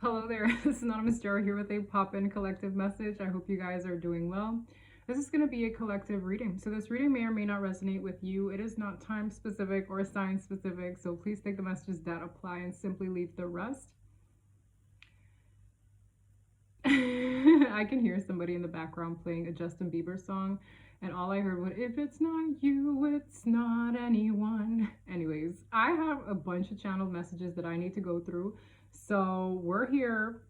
Hello there, this is Anonymous Joe here with a pop-in collective message. I hope you guys are doing well. This is going to be a collective reading. So this reading may or may not resonate with you. It is not time specific or sign specific, so please take the messages that apply and simply leave the rest. I can hear somebody in the background playing a Justin Bieber song, and all I heard was, if it's not you, it's not anyone. Anyways, I have a bunch of channeled messages that I need to go through. So we're here.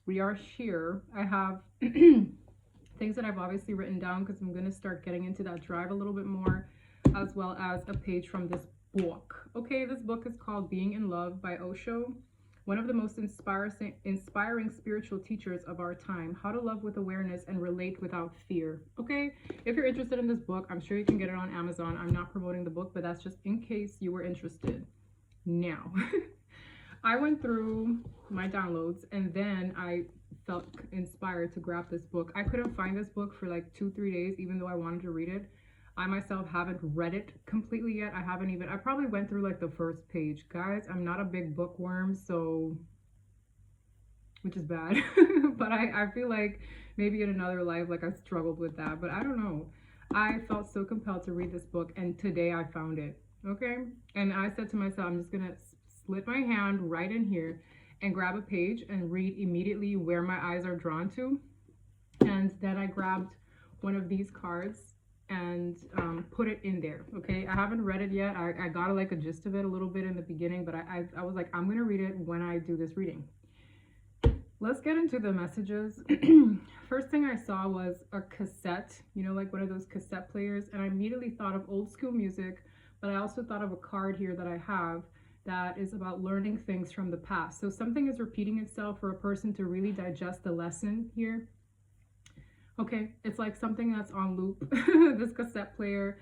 We are here. I have things that I've obviously written down because I'm going to start getting into that drive a little bit more, as well as a page from this book. Okay, this book is called Being in Love by Osho, one of the most inspiring spiritual teachers of our time. How to love with awareness and relate without fear. Okay, if you're interested in this book, I'm sure you can get it on Amazon. I'm not promoting the book, but that's just in case you were interested. Now, I went through my downloads and then I felt inspired to grab this book. I couldn't find this book for like 2-3 days, even though I wanted to read it. I myself haven't read it completely yet. I probably went through like the first page. Guys, I'm not a big bookworm, so, which is bad. But I feel like maybe in another life, like I struggled with that, but I don't know. I felt so compelled to read this book, and today I found it, okay? And I said to myself, I'm just gonna slip my hand right in here and grab a page and read immediately where my eyes are drawn to. And then I grabbed one of these cards and put it in there. Okay, I haven't read it yet. I got like a gist of it a little bit in the beginning, but I was like, I'm gonna read it when I do this reading. Let's get into the messages. First thing I saw was a cassette, you know, like one of those cassette players, and I immediately thought of old school music, but I also thought of a card here that I have that is about learning things from the past. So something is repeating itself for a person to really digest the lesson here. Okay, it's like something that's on loop. This cassette player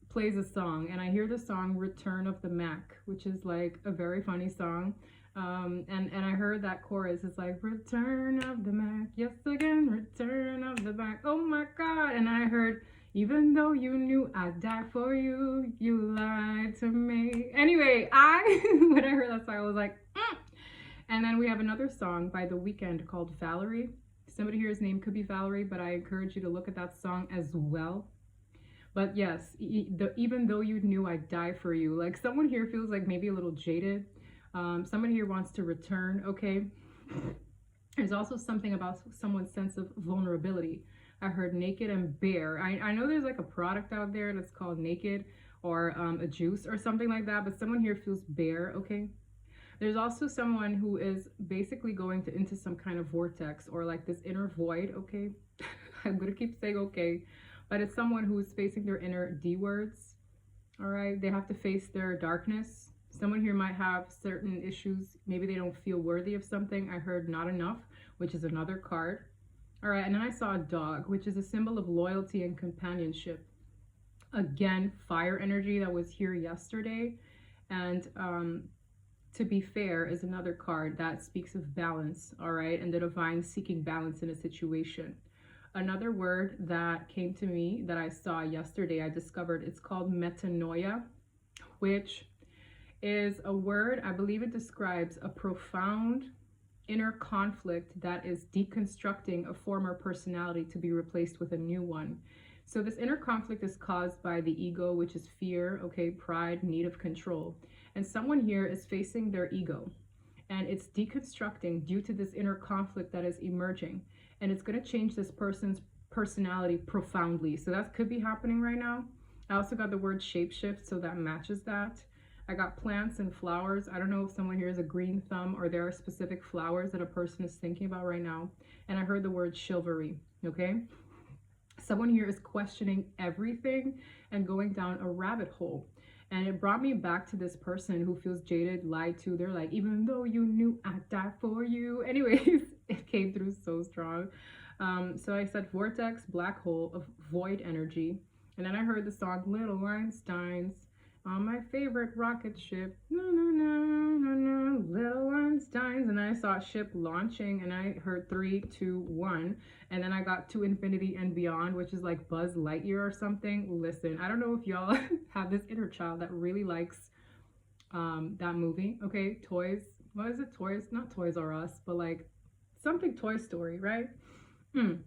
plays a song, and I hear the song Return of the Mac, which is like a very funny song. And I heard that chorus. It's like, Return of the Mac, yes again, Return of the Mac, oh my God. And I heard, even though you knew I'd die for you, you lied to me. Anyway, when I heard that song, I was like, And then we have another song by The Weeknd called Valerie. Somebody here's name could be Valerie, but I encourage you to look at that song as well. But yes, even though you knew I'd die for you, like someone here feels like maybe a little jaded. Someone here wants to return, okay? There's also something about someone's sense of vulnerability. I heard naked and bare. I know there's like a product out there that's called Naked, or a juice or something like that, but someone here feels bare, okay? There's also someone who is basically going into some kind of vortex or like this inner void, okay? I'm gonna keep saying okay, but it's someone who is facing their inner D words, all right? They have to face their darkness. Someone here might have certain issues. Maybe they don't feel worthy of something. I heard not enough, which is another card. All right, and then I saw a dog, which is a symbol of loyalty and companionship. Again, fire energy that was here yesterday. And to be fair is another card that speaks of balance, all right, and the divine seeking balance in a situation. Another word that came to me that I saw yesterday, I discovered, it's called metanoia, which is a word, I believe it describes a profound inner conflict that is deconstructing a former personality to be replaced with a new one. So this inner conflict is caused by the ego, which is fear, okay, pride, need of control. And someone here is facing their ego, and it's deconstructing due to this inner conflict that is emerging. And it's going to change this person's personality profoundly. So that could be happening right now. I also got the word shapeshift, so that matches that. I got plants and flowers. I don't know if someone here is a green thumb or there are specific flowers that a person is thinking about right now. And I heard the word chivalry, okay? Someone here is questioning everything and going down a rabbit hole. And it brought me back to this person who feels jaded, lied to. They're like, even though you knew I'd die for you. Anyways, it came through so strong. So I said vortex, black hole of void energy. And then I heard the song Little Einsteins on my favorite rocket ship. No, no, no, no, no, Little Einsteins. And I saw a ship launching, and I heard 3, 2, 1. And then I got To Infinity and Beyond, which is like Buzz Lightyear or something. Listen, I don't know if y'all have this inner child that really likes that movie. Okay, toys. What is it? Toys? Not Toys R Us, but like something Toy Story, right? Then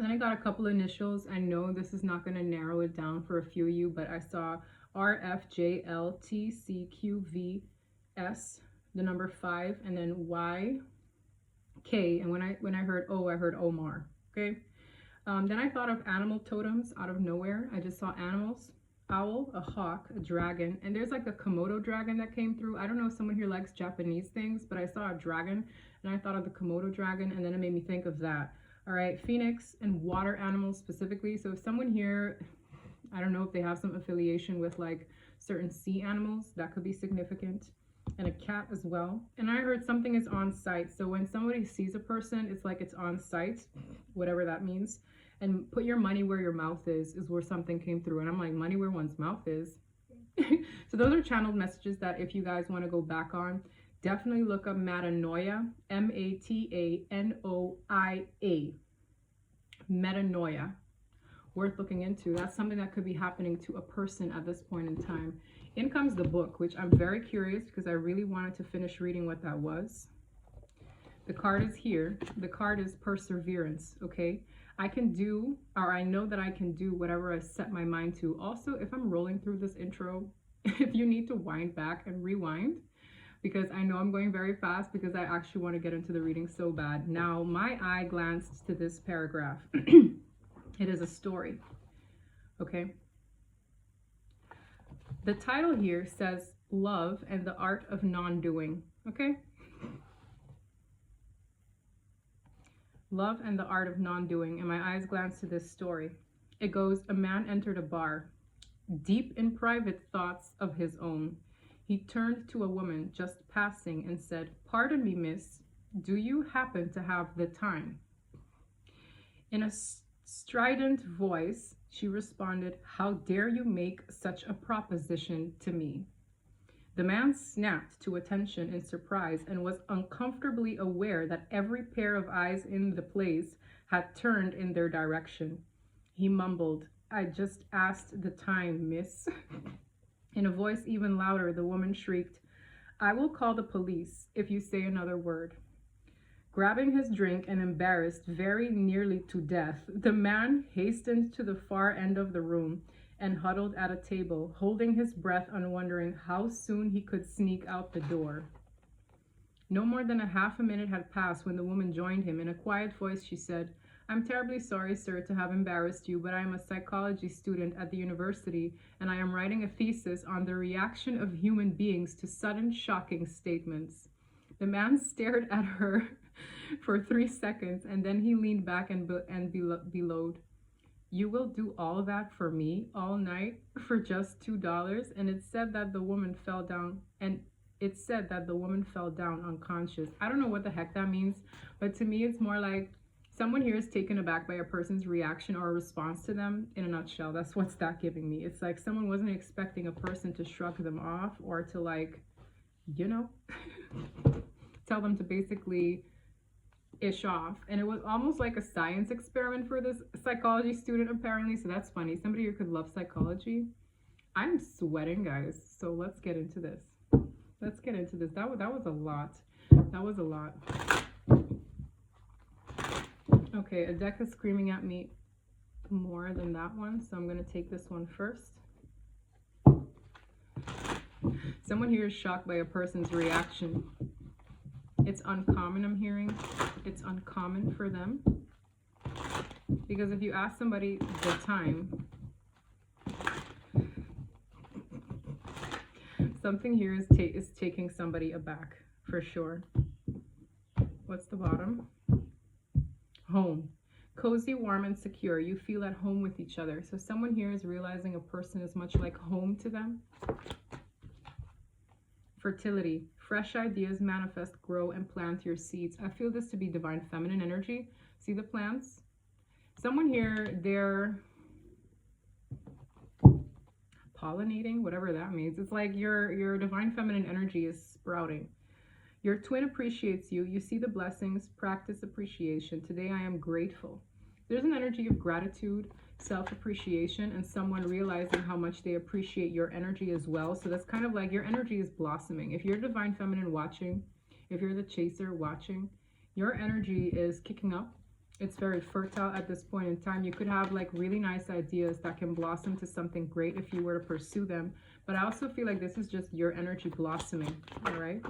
I got a couple initials. I know this is not going to narrow it down for a few of you, but I saw RFJLTCQVS, the number 5, and then YK. And when I heard O, I heard Omar. Okay. Then I thought of animal totems out of nowhere. I just saw animals, owl, a hawk, a dragon, and there's like a Komodo dragon that came through. I don't know if someone here likes Japanese things, but I saw a dragon and I thought of the Komodo dragon, and then it made me think of that. All right, phoenix and water animals specifically. So if someone here, I don't know if they have some affiliation with like certain sea animals, that could be significant. And a cat as well. And I heard something is on site. So when somebody sees a person, it's like it's on site, whatever that means. And put your money where your mouth is where something came through. And I'm like, money where one's mouth is. So those are channeled messages that if you guys want to go back on, definitely look up Metanoia, Matanoia. Metanoia. Worth looking into. That's something that could be happening to a person at this point in time. In comes the book, which I'm very curious because I really wanted to finish reading what that was. The card is here. The card is perseverance, okay? I can do, or I know that I can do whatever I set my mind to. Also, if I'm rolling through this intro, if you need to wind back and rewind, because I know I'm going very fast because I actually want to get into the reading so bad. Now, my eye glanced to this paragraph. It is a story, okay? The title here says Love and the Art of Non-Doing, okay? Love and the Art of Non-Doing, and my eyes glance to this story. It goes, a man entered a bar, deep in private thoughts of his own. He turned to a woman just passing and said, "Pardon me, miss, do you happen to have the time?" In a strident voice, she responded, "How dare you make such a proposition to me?" The man snapped to attention in surprise and was uncomfortably aware that every pair of eyes in the place had turned in their direction. He mumbled, "I just asked the time, miss." In a voice even louder, the woman shrieked, "I will call the police if you say another word." Grabbing his drink and embarrassed very nearly to death, the man hastened to the far end of the room and huddled at a table, holding his breath and wondering how soon he could sneak out the door. No more than a half a minute had passed when the woman joined him. In a quiet voice, she said, "I'm terribly sorry, sir, to have embarrassed you, but I am a psychology student at the university, and I am writing a thesis on the reaction of human beings to sudden, shocking statements." The man stared at her for 3 seconds, and then he leaned back and bellowed, "You will do all that for me all night for just $2?" And it said that the woman fell down unconscious. I don't know what the heck that means, but to me it's more like someone here is taken aback by a person's reaction or a response to them. In a nutshell, that's what's that giving me. It's like someone wasn't expecting a person to shrug them off or to, like, you know, tell them to basically ish off. And it was almost like a science experiment for this psychology student, apparently. So that's funny. Somebody here could love psychology. I'm sweating, guys. So let's get into this. Let's get into this. That was a lot. That was a lot. Okay, a deck is screaming at me more than that one, so I'm going to take this one first. Someone here is shocked by a person's reaction. It's uncommon, I'm hearing. It's uncommon for them. Because if you ask somebody the time, something here is taking somebody aback, for sure. What's the bottom? Home. Cozy, warm, and secure. You feel at home with each other. So someone here is realizing a person is much like home to them. Fertility. Fresh ideas manifest, grow, and plant your seeds. I feel this to be divine feminine energy. See the plants? Someone here, they're pollinating, whatever that means. It's like your divine feminine energy is sprouting. Your twin appreciates you. You see the blessings. Practice appreciation. Today I am grateful. There's an energy of gratitude, self-appreciation, and someone realizing how much they appreciate your energy as well. So that's kind of like your energy is blossoming. If you're divine feminine watching, if you're the chaser watching, Your energy is kicking up. It's very fertile at this point in time. You could have like really nice ideas that can blossom to something great if you were to pursue them. But I also feel like this is just your energy blossoming, all right?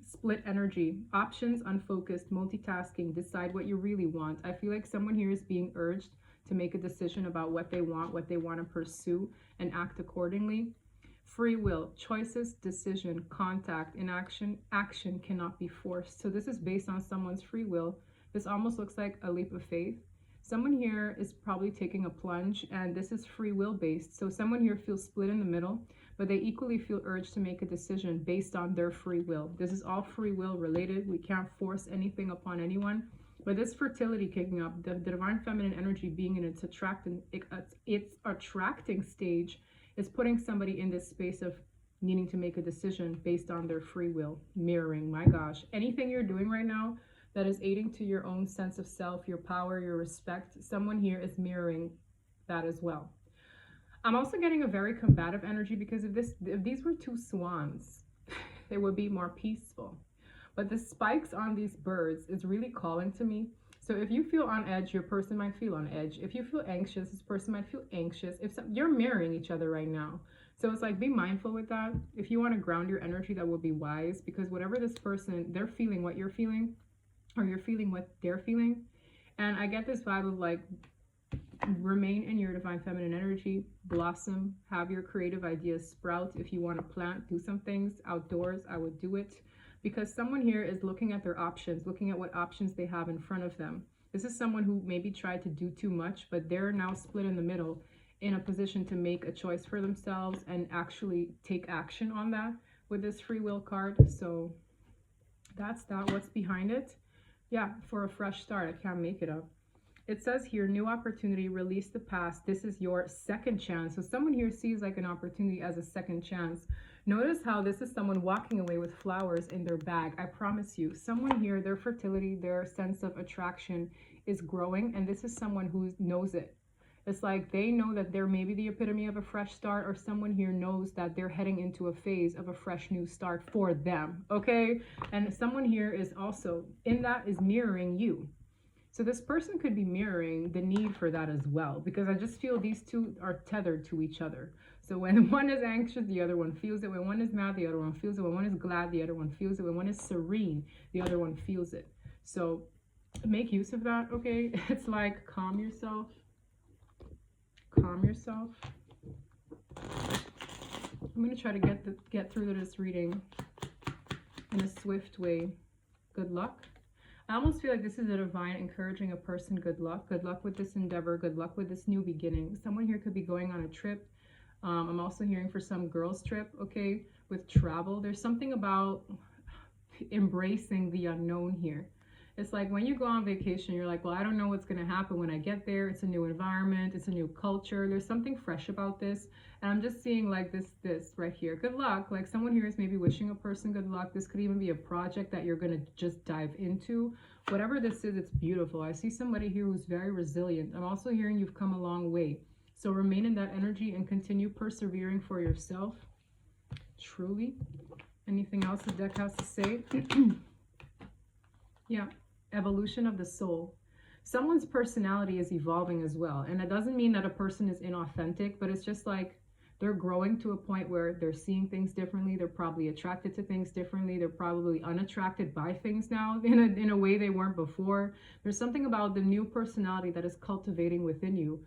Split energy, options, unfocused, multitasking, decide what you really want. I feel like someone here is being urged to make a decision about what they want to pursue, and act accordingly. Free will, choices, decision, contact, inaction, action cannot be forced. So this is based on someone's free will. This almost looks like a leap of faith. Someone here is probably taking a plunge, and this is free will based. So someone here feels split in the middle, but they equally feel urged to make a decision based on their free will. This is all free will related. We can't force anything upon anyone. But this fertility kicking up, the divine feminine energy being in its attracting stage, is putting somebody in this space of needing to make a decision based on their free will. Mirroring, my gosh. Anything you're doing right now that is aiding to your own sense of self, your power, your respect, someone here is mirroring that as well. I'm also getting a very combative energy, because if these were two swans, they would be more peaceful. But the spikes on these birds is really calling to me. So if you feel on edge, your person might feel on edge. If you feel anxious, this person might feel anxious. You're mirroring each other right now. So it's like, be mindful with that. If you want to ground your energy, that will be wise, because whatever this person, they're feeling what you're feeling, or you're feeling what they're feeling. And I get this vibe of like, remain in your divine feminine energy, blossom, have your creative ideas sprout. If you want to plant, do some things outdoors, I would do it, because someone here is looking at their options, looking at what options they have in front of them. This is someone who maybe tried to do too much, but they're now split in the middle, in a position to make a choice for themselves and actually take action on that with this free will card. So that's that. What's behind it? Yeah, for a fresh start. I can't make it up. It says here, new opportunity, release the past. This is your second chance. So someone here sees like an opportunity as a second chance. Notice how this is someone walking away with flowers in their bag. I promise you, someone here, their fertility, their sense of attraction is growing. And this is someone who knows it. It's like they know that they're maybe the epitome of a fresh start, or someone here knows that they're heading into a phase of a fresh new start for them. Okay. And someone here is also in that is mirroring you. So this person could be mirroring the need for that as well, because I just feel these two are tethered to each other. So when one is anxious, the other one feels it. When one is mad, the other one feels it. When one is glad, the other one feels it. When one is serene, the other one feels it. So make use of that, okay? It's like calm yourself. Calm yourself. I'm going to try to get through this reading in a swift way. Good luck. I almost feel like this is a divine encouraging a person good luck. Good luck with this endeavor. Good luck with this new beginning. Someone here could be going on a trip. I'm also hearing for some girls trip, okay, with travel. There's something about embracing the unknown here. It's like when you go on vacation, you're like, well, I don't know what's going to happen when I get there. It's a new environment. It's a new culture. There's something fresh about this. And I'm just seeing like this right here. Good luck. Like someone here is maybe wishing a person good luck. This could even be a project that you're going to just dive into. Whatever this is, it's beautiful. I see somebody here who's very resilient. I'm also hearing you've come a long way. So remain in that energy and continue persevering for yourself. Truly. Anything else the deck has to say? Yeah. Evolution of the soul. Someone's personality is evolving as well. And it doesn't mean that a person is inauthentic, but it's just like they're growing to a point where they're seeing things differently. They're probably attracted to things differently. They're probably unattracted by things now in a way they weren't before. There's something about the new personality that is cultivating within you.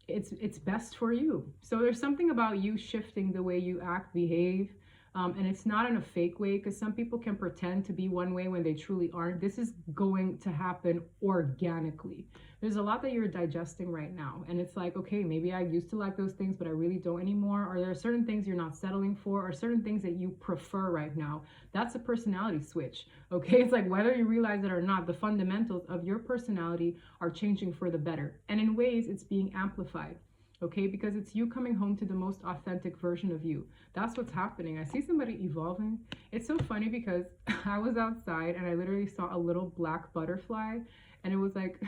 It's best for you. So there's something about you shifting the way you act, behave, and it's not in a fake way, because some people can pretend to be one way when they truly aren't. This is going to happen organically. There's a lot that you're digesting right now. And it's like, okay, maybe I used to like those things, but I really don't anymore. Or there are certain things you're not settling for, or certain things that you prefer right now. That's a personality switch. Okay, it's like whether you realize it or not, the fundamentals of your personality are changing for the better. And in ways, it's being amplified. Okay, because it's you coming home to the most authentic version of you. That's what's happening. I see somebody evolving. It's so funny because I was outside and I literally saw a little black butterfly, and it was like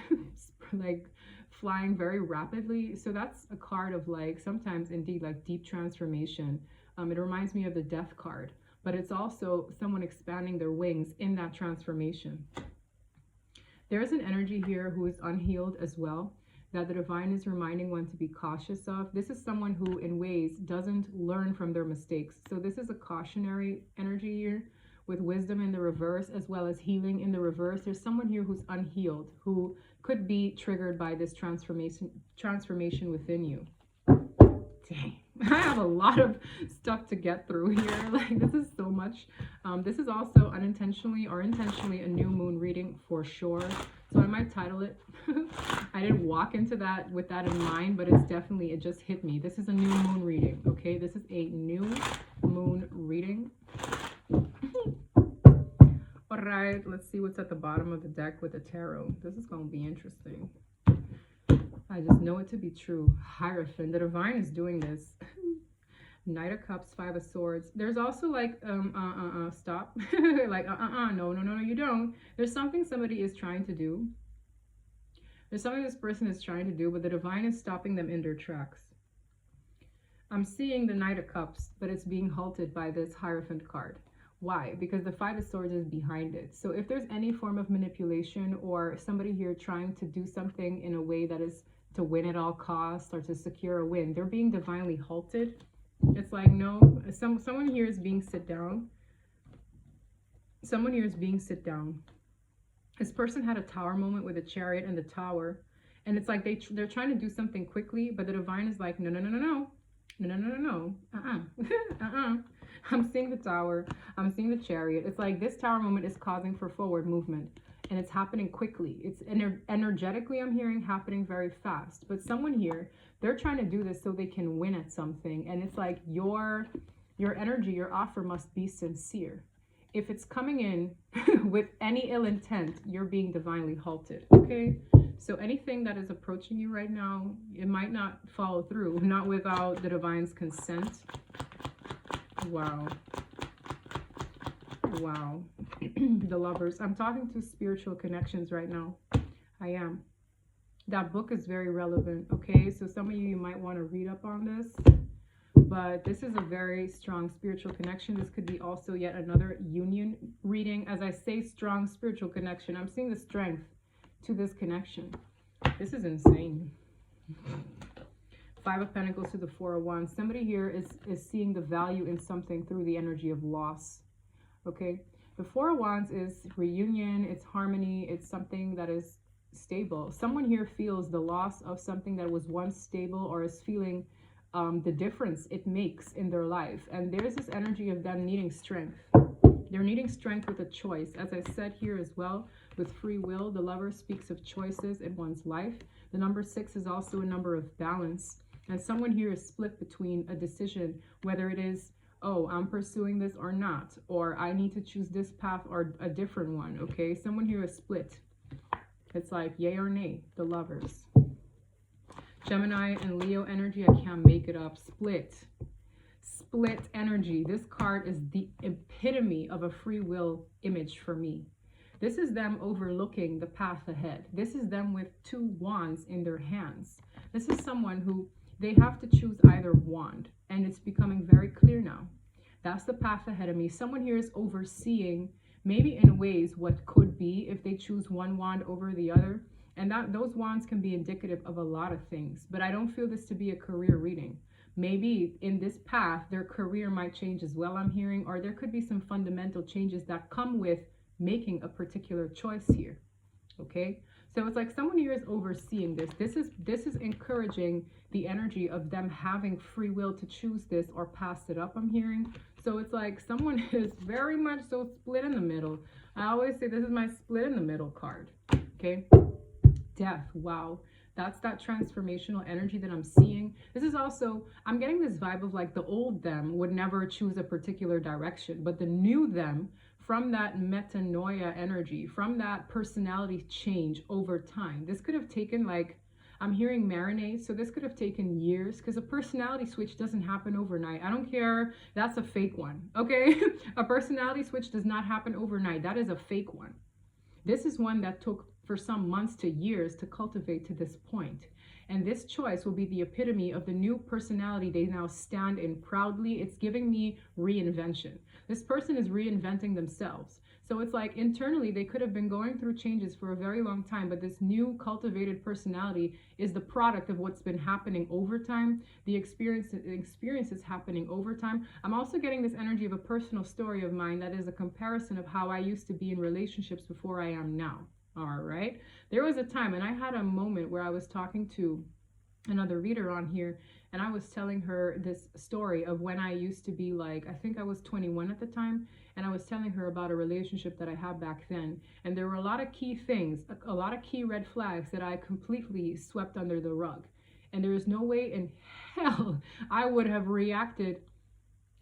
like flying very rapidly. So that's a card of like sometimes indeed like deep transformation. It reminds me of the death card. but it's also someone expanding their wings in that transformation. There's an energy here who is unhealed as well, that the divine is reminding one to be cautious of. This is someone who in ways doesn't learn from their mistakes. So this is a cautionary energy here with wisdom in the reverse as well as healing in the reverse. There's someone here who's unhealed, who could be triggered by this transformation within you. Dang. I have a lot of stuff to get through here. Like, this is so much. This is also unintentionally or intentionally a new moon reading for sure. So I might title it. I didn't walk into that with that in mind, but it's definitely, it just hit me. This is a new moon reading, okay? This is a new moon reading. All right, let's see what's at the bottom of the deck with the tarot. This is going to be interesting. I just know it to be true. Hierophant, the divine is doing this. Knight of Cups, Five of Swords. There's also like, stop. Like, no, you don't. There's something somebody is trying to do. There's something this person is trying to do, but the divine is stopping them in their tracks. I'm seeing the Knight of Cups, but it's being halted by this Hierophant card. Why? Because the Five of Swords is behind it. So if there's any form of manipulation or somebody here trying to do something in a way that is to win at all costs or to secure a win, they're being divinely halted. It's like, no, someone here is being sit down. Someone here is being sit down. This person had a tower moment with a Chariot and the Tower. And it's like they're trying to do something quickly, but the divine is like, no. I'm seeing the Tower. I'm seeing the Chariot. It's like this Tower moment is causing for forward movement. And it's happening quickly. It's energetically, I'm hearing, happening very fast. But someone here, they're trying to do this so they can win at something. And it's like your energy, your offer must be sincere. If it's coming in with any ill intent, you're being divinely halted, okay? So anything that is approaching you right now, it might not follow through, not without the divine's consent. Wow. Wow. The Lovers. I'm talking to spiritual connections right now. I am. That book is very relevant, okay? So some of you might want to read up on this. But this is a very strong spiritual connection. This could be also yet another union reading. As I say strong spiritual connection, I'm seeing the strength to this connection. This is insane. Five of Pentacles to the Four of Wands. Somebody here is seeing the value in something through the energy of loss. Okay, the Four of Wands is reunion, it's harmony, it's something that is stable. Someone here feels the loss of something that was once stable or is feeling the difference it makes in their life. And there's this energy of them needing strength. They're needing strength with a choice. As I said here as well, with free will, the Lover speaks of choices in one's life. The number 6 is also a number of balance. And someone here is split between a decision, whether it is, oh, I'm pursuing this or not, or I need to choose this path or a different one, okay? Someone here is split. It's like yay or nay, the Lovers. Gemini and Leo energy, I can't make it up. Split energy. This card is the epitome of a free will image for me. This is them overlooking the path ahead. This is them with 2 wands in their hands. This is someone who they have to choose either wand, and it's becoming very clear now. That's the path ahead of me. Someone here is overseeing, maybe in ways, what could be if they choose one wand over the other. And those wands can be indicative of a lot of things. But I don't feel this to be a career reading. Maybe in this path, their career might change as well, I'm hearing, or there could be some fundamental changes that come with making a particular choice here. Okay? So it's like someone here is overseeing this. This is encouraging the energy of them having free will to choose this or pass it up, I'm hearing. So it's like someone is very much so split in the middle. I always say this is my split in the middle card. Okay? Death. Wow. That's that transformational energy that I'm seeing. This is also, I'm getting this vibe of like the old them would never choose a particular direction, but the new them, from that metanoia energy, from that personality change over time. This could have taken, like, I'm hearing marinate, so this could have taken years, because a personality switch doesn't happen overnight. I don't care, that's a fake one, okay? A personality switch does not happen overnight. That is a fake one. This is one that took for some months to years to cultivate to this point. And this choice will be the epitome of the new personality they now stand in proudly. It's giving me reinvention. This person is reinventing themselves. So it's like internally they could have been going through changes for a very long time, but this new cultivated personality is the product of what's been happening over time. The experience is happening over time. I'm also getting this energy of a personal story of mine that is a comparison of how I used to be in relationships before I am now. All right. There was a time, and I had a moment where I was talking to another reader on here, and I was telling her this story of when I used to be like, I think I was 21 at the time, and I was telling her about a relationship that I had back then. And there were a lot of key things, a lot of key red flags that I completely swept under the rug. And there is no way in hell I would have reacted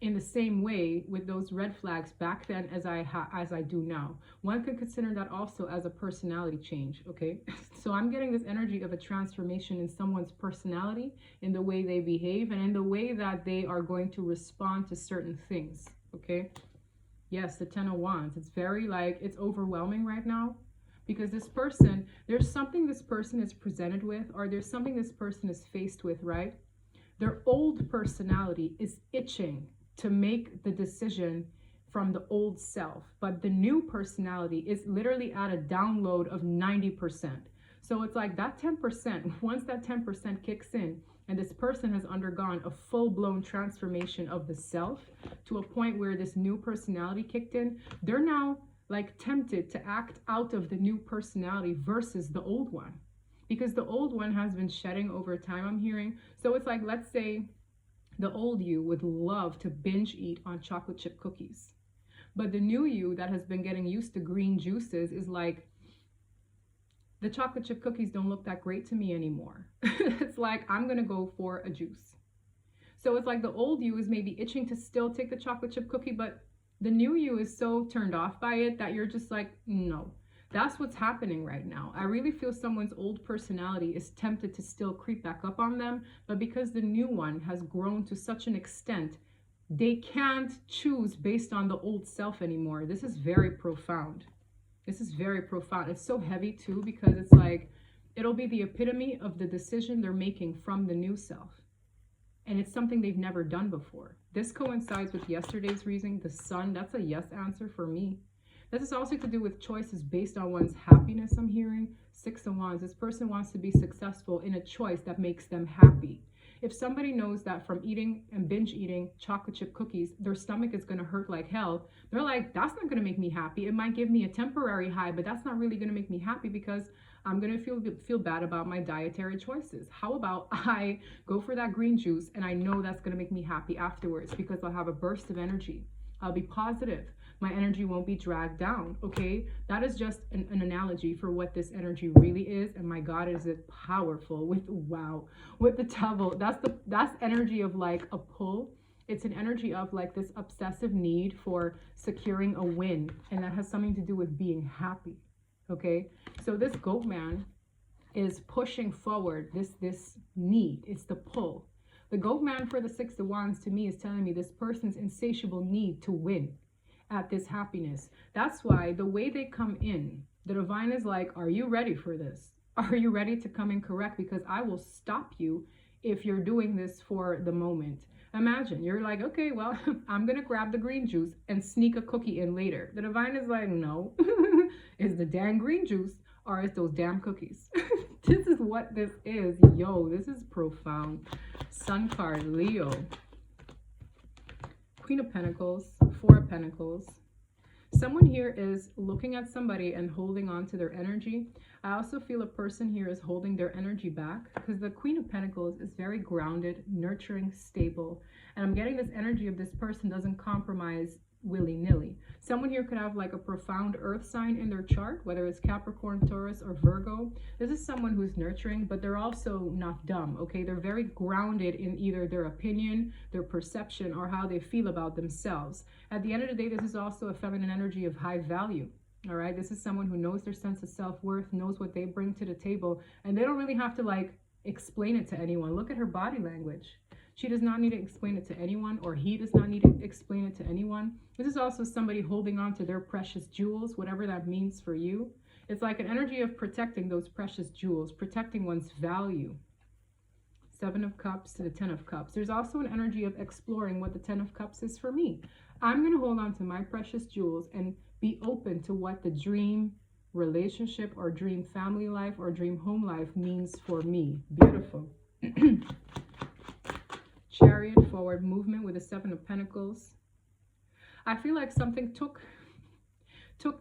in the same way with those red flags back then as I do now. One could consider that also as a personality change, okay? So I'm getting this energy of a transformation in someone's personality, in the way they behave, and in the way that they are going to respond to certain things, okay? Yes, the 10 of Wands. It's very like, it's overwhelming right now because this person, there's something this person is presented with, or there's something this person is faced with, right? Their old personality is itching to make the decision from the old self, but the new personality is literally at a download of 90%. So it's like that 10%, once that 10% kicks in, and this person has undergone a full-blown transformation of the self to a point where this new personality kicked in, they're now like tempted to act out of the new personality versus the old one, because the old one has been shedding over time, I'm hearing. So it's like, let's say the old you would love to binge eat on chocolate chip cookies, but the new you that has been getting used to green juices is like, the chocolate chip cookies don't look that great to me anymore. It's like, I'm gonna go for a juice. So it's like the old you is maybe itching to still take the chocolate chip cookie, but the new you is so turned off by it that you're just like, no. That's what's happening right now. I really feel someone's old personality is tempted to still creep back up on them, but because the new one has grown to such an extent, they can't choose based on the old self anymore. This is very profound. This is very profound. It's so heavy too, because it's like, it'll be the epitome of the decision they're making from the new self. And it's something they've never done before. This coincides with yesterday's reading, the sun. That's a yes answer for me. This is also to do with choices based on one's happiness, I'm hearing. 6 of Wands. This person wants to be successful in a choice that makes them happy. If somebody knows that from eating and binge eating chocolate chip cookies, their stomach is going to hurt like hell, they're like, that's not going to make me happy. It might give me a temporary high, but that's not really going to make me happy because I'm going to feel bad about my dietary choices. How about I go for that green juice and I know that's going to make me happy afterwards because I'll have a burst of energy. I'll be positive. My energy won't be dragged down, okay? That is just an analogy for what this energy really is. And my God, is it powerful with, wow, with the devil. That's energy of like a pull. It's an energy of like this obsessive need for securing a win. And that has something to do with being happy, okay? So this goat man is pushing forward this need. It's the pull. The goat man for the 6 of Wands to me is telling me this person's insatiable need to win at this happiness. That's why the way they come in, the divine is like, are you ready for this? Are you ready to come in correct? Because I will stop you if you're doing this for the moment. Imagine you're like, okay, well, I'm gonna grab the green juice and sneak a cookie in later. The divine is like, no, it's the damn green juice or it's those damn cookies. This is what this is. Yo, this is profound. Sun card, Leo. Queen of Pentacles, 4 of Pentacles. Someone here is looking at somebody and holding on to their energy. I also feel a person here is holding their energy back because the Queen of Pentacles is very grounded, nurturing, stable. And I'm getting this energy of this person doesn't compromise willy-nilly. Someone here could have like a profound earth sign in their chart, whether it's Capricorn, Taurus, or Virgo. This is someone who's nurturing, but they're also not dumb, okay? They're very grounded in either their opinion, their perception, or how they feel about themselves. At the end of the day, this is also a feminine energy of high value, all right? This is someone who knows their sense of self-worth, knows what they bring to the table, and they don't really have to like explain it to anyone. Look at her body language. She does not need to explain it to anyone, or he does not need to explain it to anyone. This is also somebody holding on to their precious jewels, whatever that means for you. It's like an energy of protecting those precious jewels, protecting one's value. Seven of Cups to the Ten of Cups. There's also an energy of exploring what the Ten of Cups is for me. I'm going to hold on to my precious jewels and be open to what the dream relationship or dream family life or dream home life means for me. Beautiful. Chariot, forward movement with the Seven of Pentacles. I feel like something took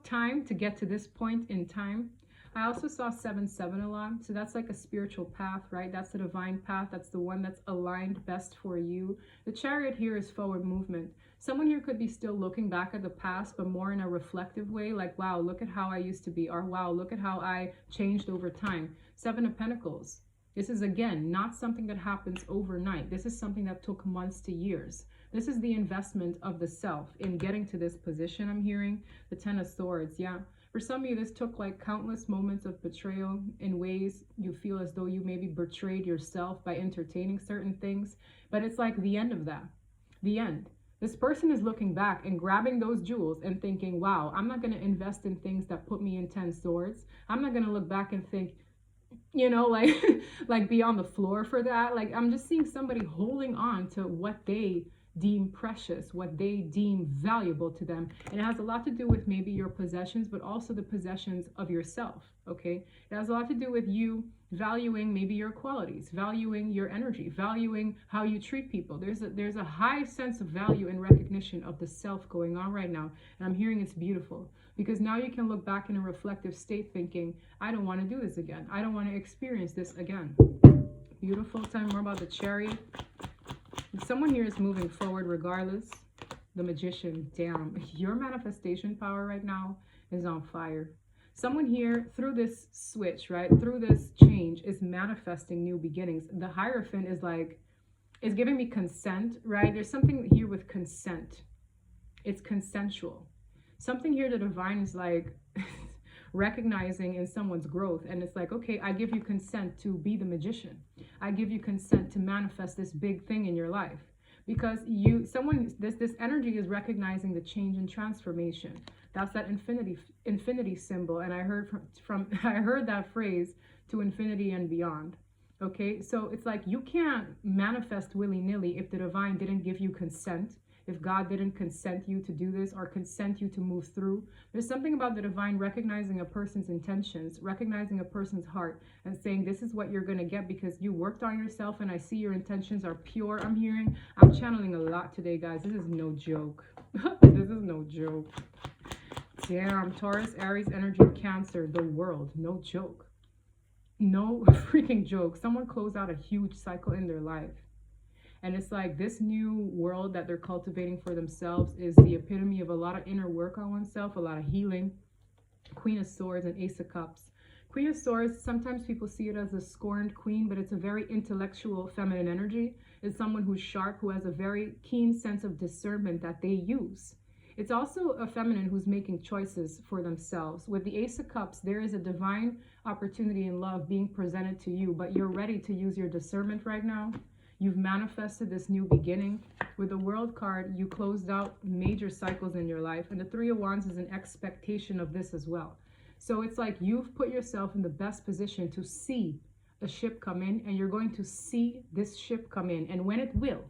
time to get to this point in time. I also saw 7-7 a lot. So that's like a spiritual path, right? That's the divine path. That's the one that's aligned best for you. The Chariot here is forward movement. Someone here could be still looking back at the past, but more in a reflective way. Like, wow, look at how I used to be. Or wow, look at how I changed over time. Seven of Pentacles. This is, again, not something that happens overnight. This is something that took months to years. This is the investment of the self in getting to this position, I'm hearing. The Ten of Swords, yeah. For some of you, this took like countless moments of betrayal in ways you feel as though you maybe betrayed yourself by entertaining certain things. But it's like the end of that. The end. This person is looking back and grabbing those jewels and thinking, wow, I'm not going to invest in things that put me in 10 swords. I'm not going to look back and think, you know, like, like be on the floor for that. Like, I'm just seeing somebody holding on to what they deem precious, what they deem valuable to them. And it has a lot to do with maybe your possessions, but also the possessions of yourself, okay? It has a lot to do with you valuing maybe your qualities, valuing your energy, valuing how you treat people. There's a high sense of value and recognition of the self going on right now. And I'm hearing it's beautiful, because now you can look back in a reflective state thinking, I don't want to do this again. I don't want to experience this again. Beautiful. Tell me more about the Chariot. Someone here is moving forward regardless. The Magician, damn, your manifestation power right now is on fire. Someone here, through this switch, right, through this change, is manifesting new beginnings. The Hierophant is like, is giving me consent, right? There's something here with consent. It's consensual. Something here, the divine is like recognizing in someone's growth, and it's like, okay, I give you consent to be the magician. I give you consent to manifest this big thing in your life, because this energy is recognizing the change and transformation. That's that infinity symbol, and I heard I heard that phrase, to infinity and beyond. Okay, so it's like you can't manifest willy-nilly if the divine didn't give you consent. If God didn't consent you to do this or consent you to move through. There's something about the divine recognizing a person's intentions, recognizing a person's heart, and saying, this is what you're going to get because you worked on yourself and I see your intentions are pure. I'm channeling a lot today, guys. This is no joke. This is no joke. Damn, Taurus, Aries, energy, Cancer, the world. No joke. No freaking joke. Someone closed out a huge cycle in their life. And it's like this new world that they're cultivating for themselves is the epitome of a lot of inner work on oneself, a lot of healing. Queen of Swords and Ace of Cups. Queen of Swords, sometimes people see it as a scorned queen, but it's a very intellectual feminine energy. It's someone who's sharp, who has a very keen sense of discernment that they use. It's also a feminine who's making choices for themselves. With the Ace of Cups, there is a divine opportunity in love being presented to you, but you're ready to use your discernment right now. You've manifested this new beginning. With the World card, you closed out major cycles in your life. And the Three of Wands is an expectation of this as well. So it's like you've put yourself in the best position to see a ship come in, and you're going to see this ship come in. And when it will,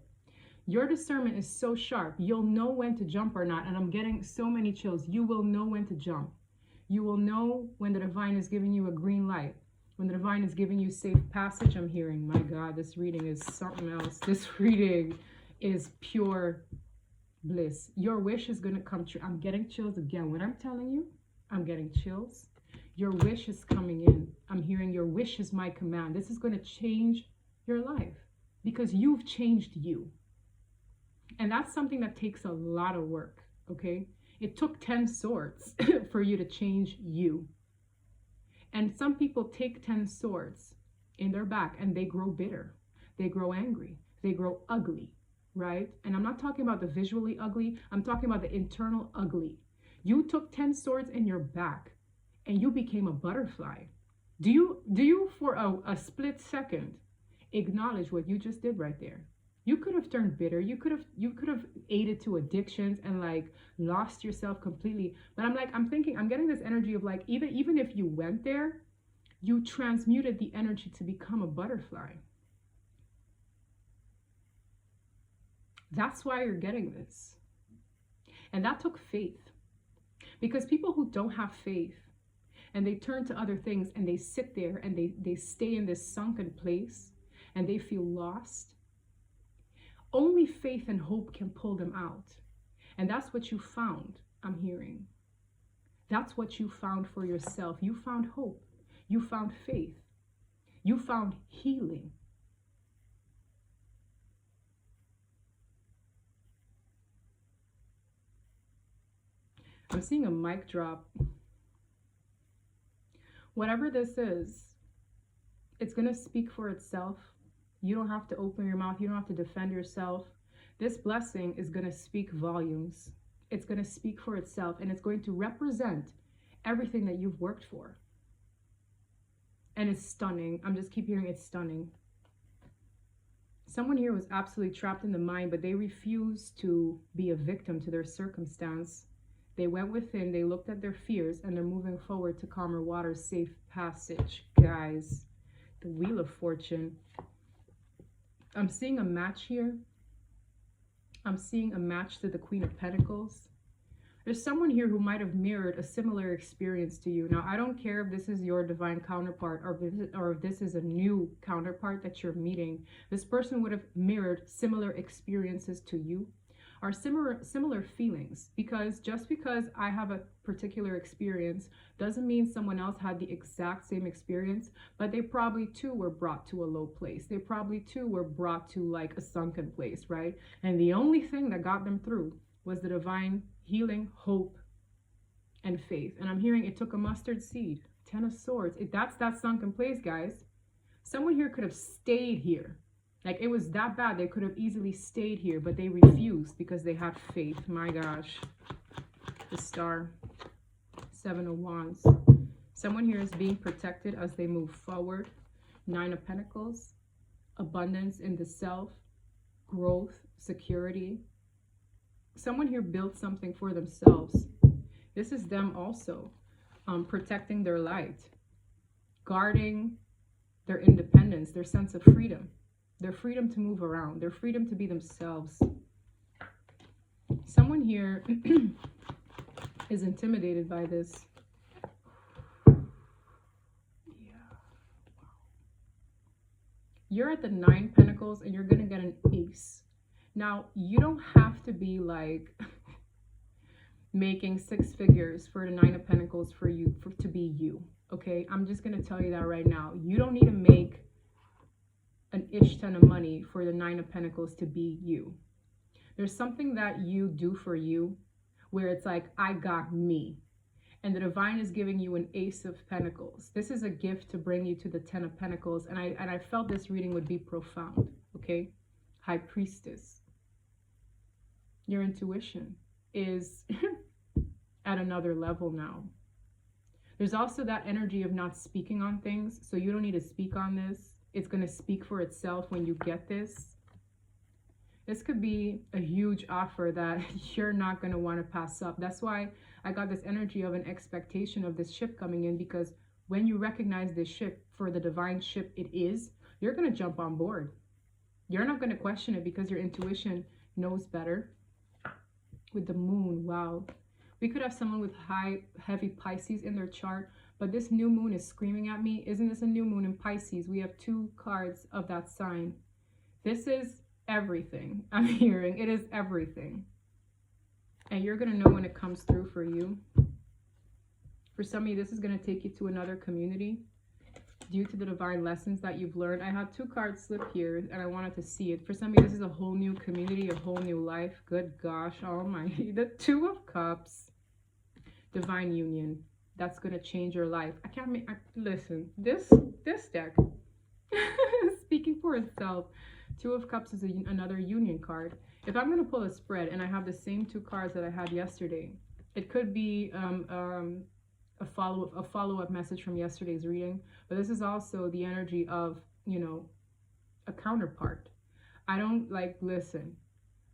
your discernment is so sharp, you'll know when to jump or not. And I'm getting so many chills. You will know when to jump. You will know when the divine is giving you a green light. When the divine is giving you safe passage, I'm hearing, my God, this reading is something else. This reading is pure bliss. Your wish is going to come true. I'm getting chills again. What I'm telling you, I'm getting chills. Your wish is coming in. I'm hearing your wish is my command. This is going to change your life because you've changed you. And that's something that takes a lot of work, okay? It took 10 swords for you to change you. And some people take 10 swords in their back and they grow bitter. They grow angry. They grow ugly, right? And I'm not talking about the visually ugly. I'm talking about the internal ugly. You took 10 swords in your back and you became a butterfly. Do you for a split second acknowledge what you just did right there? You could have turned bitter. You could have aided to addictions and like lost yourself completely. But I'm thinking, I'm getting this energy of like, even if you went there, you transmuted the energy to become a butterfly. That's why you're getting this. And that took faith. Because people who don't have faith and they turn to other things and they sit there and they stay in this sunken place and they feel lost, only faith and hope can pull them out. And that's what you found, I'm hearing. That's what you found for yourself. You found hope. You found faith. You found healing. I'm seeing a mic drop. Whatever this is, it's going to speak for itself. You don't have to open your mouth. You don't have to defend yourself. This blessing is going to speak volumes. It's going to speak for itself, and it's going to represent everything that you've worked for. And it's stunning. I'm just keep hearing it's stunning. Someone here was absolutely trapped in the mind, but they refused to be a victim to their circumstance. They went within, they looked at their fears, and they're moving forward to calmer waters, safe passage. Guys, the Wheel of Fortune. I'm seeing a match here. I'm seeing a match to the Queen of Pentacles. There's someone here who might have mirrored a similar experience to you. Now, I don't care if this is your divine counterpart or if this is a new counterpart that you're meeting. This person would have mirrored similar experiences to you, or similar feelings, because just because I have a particular experience doesn't mean someone else had the exact same experience, but they probably too were brought to a low place. They probably too were brought to like a sunken place, right? And the only thing that got them through was the divine healing, hope, and faith. And I'm hearing it took a mustard seed. 10 of Swords. That's that sunken place, guys. Someone here could have stayed here. Like, it was that bad. They could have easily stayed here, but they refused because they had faith. My gosh. The Star. 7 of Wands. Someone here is being protected as they move forward. 9 of Pentacles. Abundance in the self. Growth. Security. Someone here built something for themselves. This is them also. Protecting their light. Guarding their independence. Their sense of freedom. Their freedom to move around, their freedom to be themselves. Someone here is intimidated by this. Yeah. Wow. You're at the 9 Pentacles and you're going to get an Ace. Now, you don't have to be like making 6 figures for the 9 of Pentacles for you, to be you. Okay, I'm just going to tell you that right now. You don't need to make an ish ton of money for the 9 of Pentacles to be you. There's something that you do for you where it's like, I got me. And the divine is giving you an Ace of Pentacles. This is a gift to bring you to the 10 of Pentacles. And I felt this reading would be profound. Okay. High Priestess. Your intuition is at another level now. There's also that energy of not speaking on things. So you don't need to speak on this. It's going to speak for itself when you get this. This could be a huge offer that you're not going to want to pass up. That's why I got this energy of an expectation of this ship coming in, because when you recognize this ship for the divine ship it is, you're going to jump on board. You're not going to question it because your intuition knows better. With the Moon, wow. We could have someone with heavy Pisces in their chart, but this new moon is screaming at me. Isn't this a new moon in Pisces? We have 2 cards of that sign. This is everything. I'm hearing it is everything. And you're going to know when it comes through for you. For some of you, this is going to take you to another community due to the divine lessons that you've learned. I had 2 cards slip here and I wanted to see it. For some of you, this is a whole new community, a whole new life. Good gosh almighty. The 2 of Cups. Divine union. That's going to change your life. I can't make, listen, this deck speaking for itself. 2 of Cups is another union card. If I'm going to pull a spread and I have the same 2 cards that I had yesterday, it could be a follow-up message from yesterday's reading, but this is also the energy of, you know, a counterpart. I don't listen,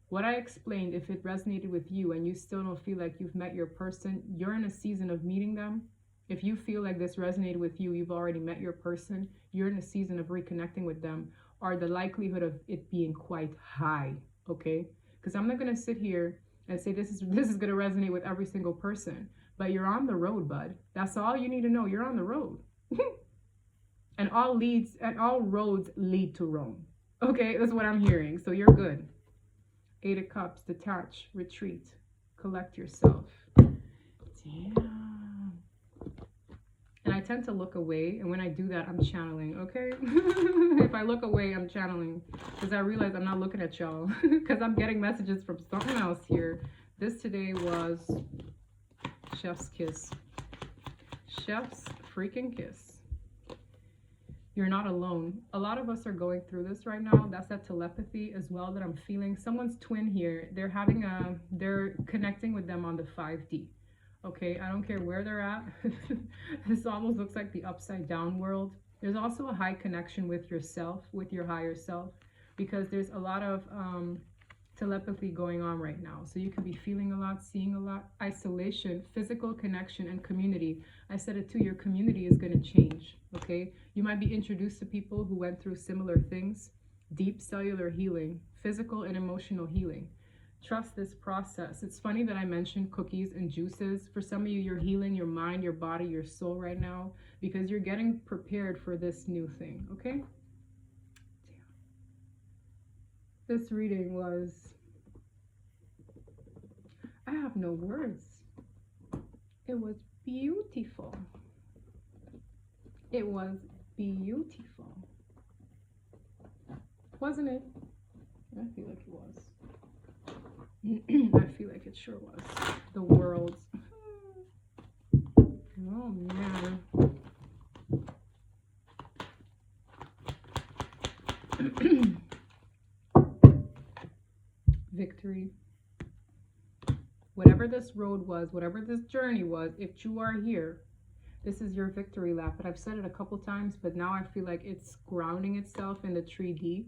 what I explained, if it resonated with you and you still don't feel like you've met your person, you're in a season of meeting them. If you feel like this resonated with you, you've already met your person, you're in a season of reconnecting with them, or the likelihood of it being quite high, okay? Because I'm not going to sit here and say this is going to resonate with every single person. But you're on the road, bud. That's all you need to know. You're on the road. And all roads lead to Rome. Okay, that's what I'm hearing. So you're good. 8 of Cups, detach, retreat, collect yourself. Damn. And I tend to look away, and when I do that, I'm channeling, okay? If I look away, I'm channeling, because I realize I'm not looking at y'all, because I'm getting messages from something else here. This today was Chef's kiss. Chef's freaking kiss. You're not alone. A lot of us are going through this right now. That's that telepathy as well that I'm feeling. Someone's twin here. They're connecting with them on the 5D. Okay, I don't care where they're at. This almost looks like the upside down world. There's also a high connection with yourself, with your higher self, because there's a lot of telepathy going on right now. So you could be feeling a lot, seeing a lot. Isolation, physical connection, and community. I said it too, your community is going to change, okay? You might be introduced to people who went through similar things. Deep cellular healing, physical and emotional healing. Trust this process. It's funny that I mentioned cookies and juices. For some of you, you're healing your mind, your body, your soul right now, because you're getting prepared for this new thing, okay? This reading was, I have no words. It was beautiful. It was beautiful. Wasn't it? I feel like it was. I feel like it sure was. The world. Oh man. Victory. Whatever this road was, whatever this journey was, if you are here, this is your victory lap. But I've said it a couple times, but now I feel like it's grounding itself in the 3D.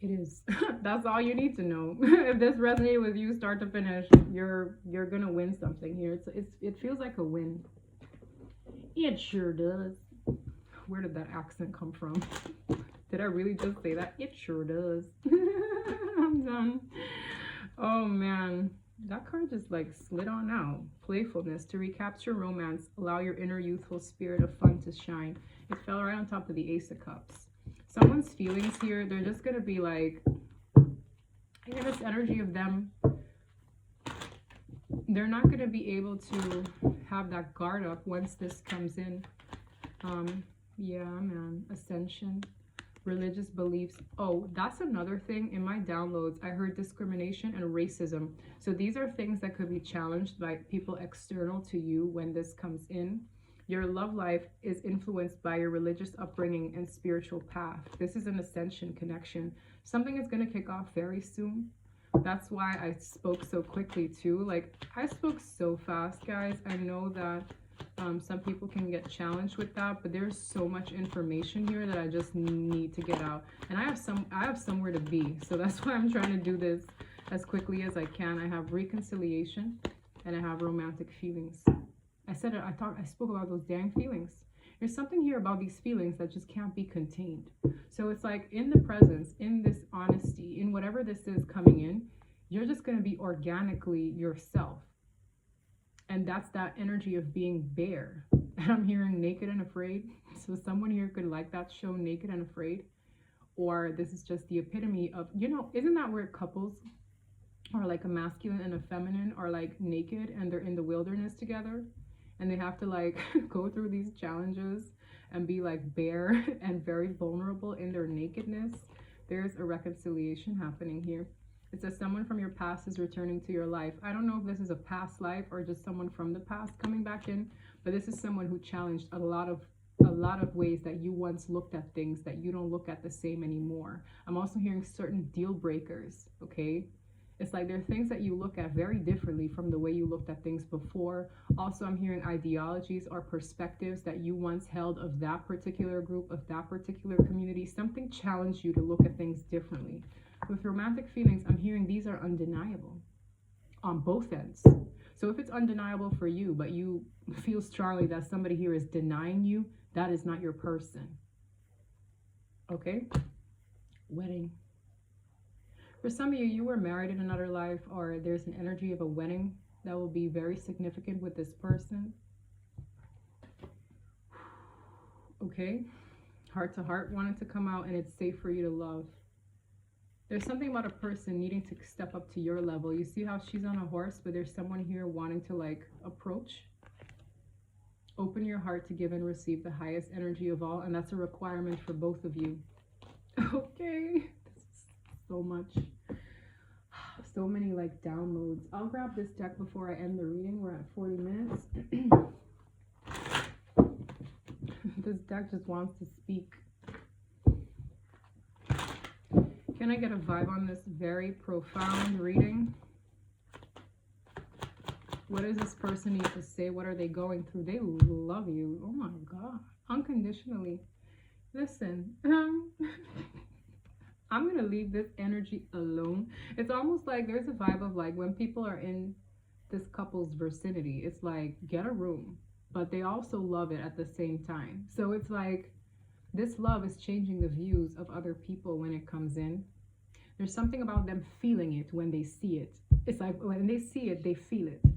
It is. That's all you need to know. If this resonated with you start to finish, you're gonna win something here. It feels like a win. It sure does. Where did that accent come from? Did I really just say that? It sure does. I'm done. Oh man, that card just like slid on out. Playfulness, to recapture romance, allow your inner youthful spirit of fun to shine. It fell right on top of the Ace of Cups. Someone's feelings here, they're just going to be like, I get this energy of them. They're not going to be able to have that guard up once this comes in. Yeah, man. Ascension, religious beliefs. Oh, that's another thing. In my downloads, I heard discrimination and racism. So these are things that could be challenged by people external to you when this comes in. Your love life is influenced by your religious upbringing and spiritual path. This is an ascension connection. Something is going to kick off very soon. That's why I spoke so quickly too. Like, I spoke so fast, guys. I know that some people can get challenged with that, but there's so much information here that I just need to get out. And I have somewhere to be. So that's why I'm trying to do this as quickly as I can. I have reconciliation and I have romantic feelings. I said it, I spoke about those dang feelings. There's something here about these feelings that just can't be contained. So it's like in the presence, in this honesty, in whatever this is coming in, you're just going to be organically yourself. And that's that energy of being bare. And I'm hearing naked and afraid. So someone here could like that show, Naked and Afraid. Or this is just the epitome of, you know, isn't that where couples are like a masculine and a feminine are like naked and they're in the wilderness together? And they have to like go through these challenges and be like bare and very vulnerable in their nakedness. There's a reconciliation happening here. It says someone from your past is returning to your life. I don't know if this is a past life or just someone from the past coming back in, but this is someone who challenged a lot of ways that you once looked at things that you don't look at the same anymore. I'm also hearing certain deal breakers, okay? It's like there are things that you look at very differently from the way you looked at things before. Also, I'm hearing ideologies or perspectives that you once held of that particular group, of that particular community. Something challenged you to look at things differently. With romantic feelings, I'm hearing these are undeniable on both ends. So if it's undeniable for you, but you feel strongly that somebody here is denying you, that is not your person. Okay? Wedding. For some of you, you were married in another life, or there's an energy of a wedding that will be very significant with this person. Okay? Heart to heart wanted to come out, and it's safe for you to love. There's something about a person needing to step up to your level. You see how she's on a horse, but there's someone here wanting to like approach. Open your heart to give and receive the highest energy of all, and that's a requirement for both of you. Okay, this is so much. So many like downloads. I'll grab this deck before I end the reading. We're at 40 minutes. This deck just wants to speak. Can I get a vibe on this very profound reading? What does this person need to say? What are they going through? They love you. Oh my God. Unconditionally. Listen, I'm going to leave this energy alone. It's almost like there's a vibe of like when people are in this couple's vicinity, it's like get a room, but they also love it at the same time. So it's like this love is changing the views of other people when it comes in. There's something about them feeling it when they see it. It's like when they see it, they feel it. And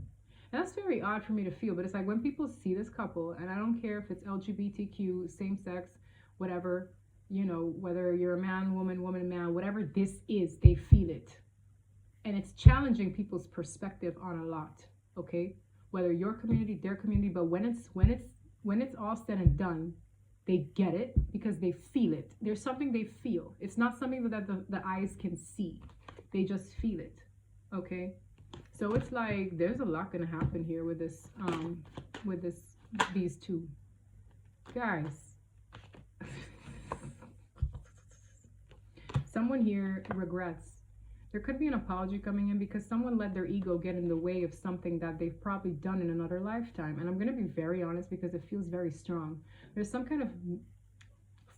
that's very odd for me to feel, but it's like when people see this couple, and I don't care if it's LGBTQ, same sex, whatever, you know, whether you're a man, woman, woman, man, whatever this is, they feel it. And it's challenging people's perspective on a lot, okay? Whether your community, their community, but when it's all said and done, they get it because they feel it. There's something they feel. It's not something that the eyes can see. They just feel it, okay? So it's like there's a lot gonna happen here with this, these two guys. Someone here regrets. There could be an apology coming in because someone let their ego get in the way of something that they've probably done in another lifetime. And I'm going to be very honest because it feels very strong. There's some kind of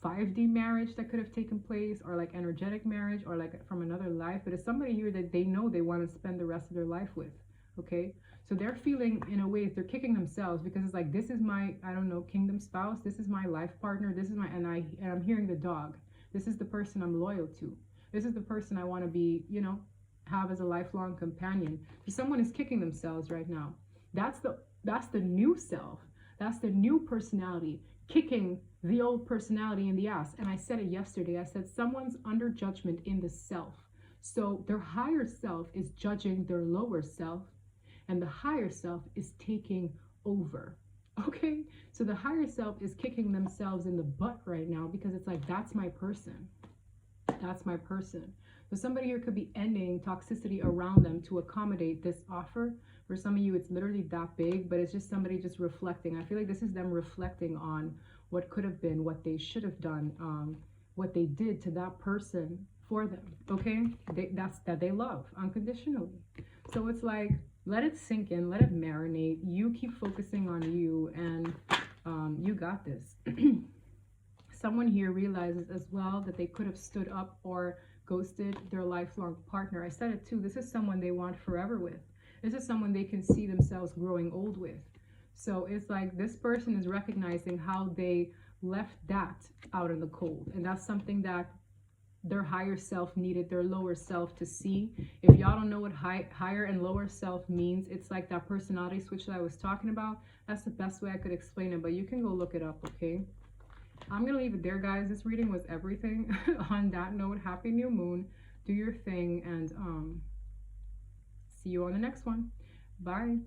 5D marriage that could have taken place, or like energetic marriage, or like from another life. But it's somebody here that they know they want to spend the rest of their life with. Okay? So they're feeling, in a way, they're kicking themselves because it's like, this is my, I don't know, kingdom spouse. This is my life partner. This is my, and I'm hearing the dog. This is the person I'm loyal to. This is the person I want to be, you know, have as a lifelong companion. So someone is kicking themselves right now. That's the new self. That's the new personality kicking the old personality in the ass. And I said it yesterday. I said someone's under judgment in the self. So their higher self is judging their lower self, and the higher self is taking over. Okay? So the higher self is kicking themselves in the butt right now because it's like, that's my person. That's my person. So somebody here could be ending toxicity around them to accommodate this offer. For some of you, it's literally that big, but it's just somebody just reflecting. I feel like this is them reflecting on what could have been, what they should have done, what they did to that person for them. Okay? That they love unconditionally. So it's like, let it sink in, let it marinate. You keep focusing on you, and you got this. Someone here realizes as well that they could have stood up or ghosted their lifelong partner. I said it too. This is someone they want forever with. This is someone they can see themselves growing old with. So it's like this person is recognizing how they left that out in the cold. And that's something that their higher self needed their lower self to see. If y'all don't know what higher and lower self means, it's like that personality switch that I was talking about. That's the best way I could explain it, but you can go look it up, okay? I'm going to leave it there, guys. This reading was everything. On that note, happy new moon. Do your thing, and see you on the next one. Bye.